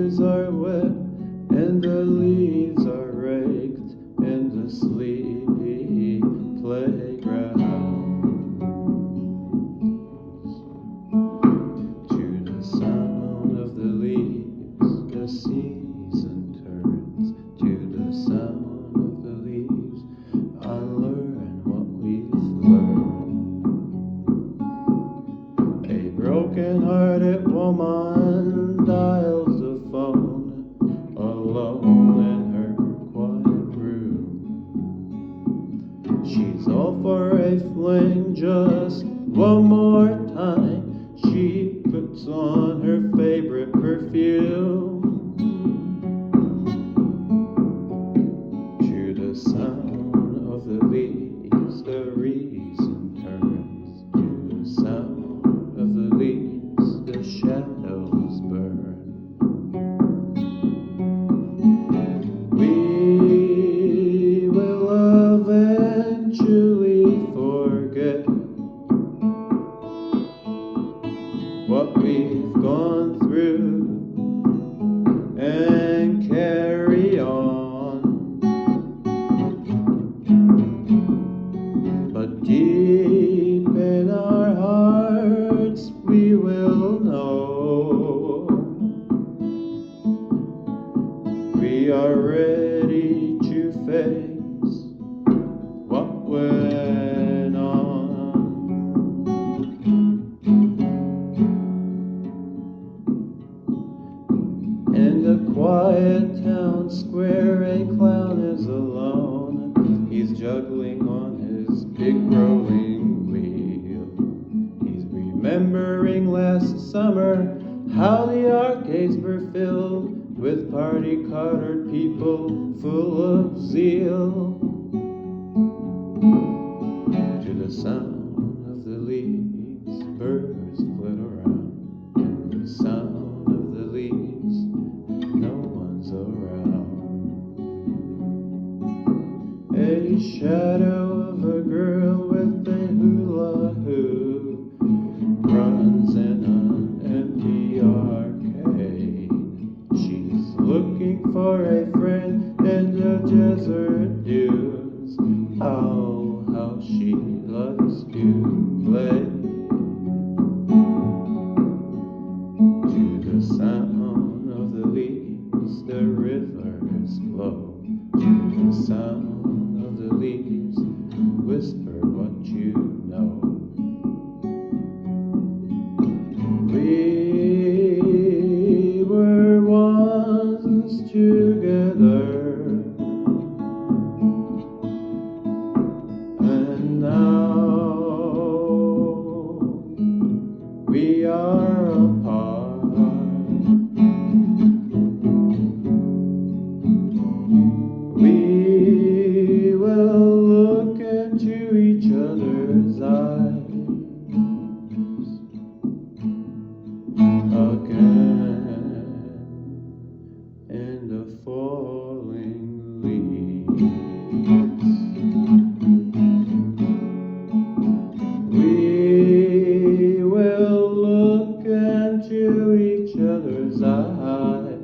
tears are wet, and the leaves are raked in the sleepy playgrounds. To the sound of the leaves, the season turns. To the sound of the leaves, unlearn what we've learned. A broken-hearted woman dials the phone, alone in her quiet room. She's all for a fling, just one more time. She puts on her favorite perfume. To the sound of the leaves, the reason turns. To the sound of the leaves, the shadows burn. We will eventually forget what we've gone through and carry on. But deep in our hearts we will know we are ready to face what went on. In the quiet town square, a clown is alone. He's juggling on his big rolling wheel. He's remembering last summer how the arcades were filled with party-colored people full of zeal. To the sound of the leaves, birds flit around. And the sound of the leaves, no one's around. A shadow of a girl with a hula hoop runs in an empty arcade. She's looking for a friend in the desert dunes. Oh, how she loves to play. To the sound of the leaves, the rivers flow. To the sound of the leaves, whisper what you know. We were once together, and now we are apart. We will look into each other's eyes again in the falling leaves. We will look into each other's eyes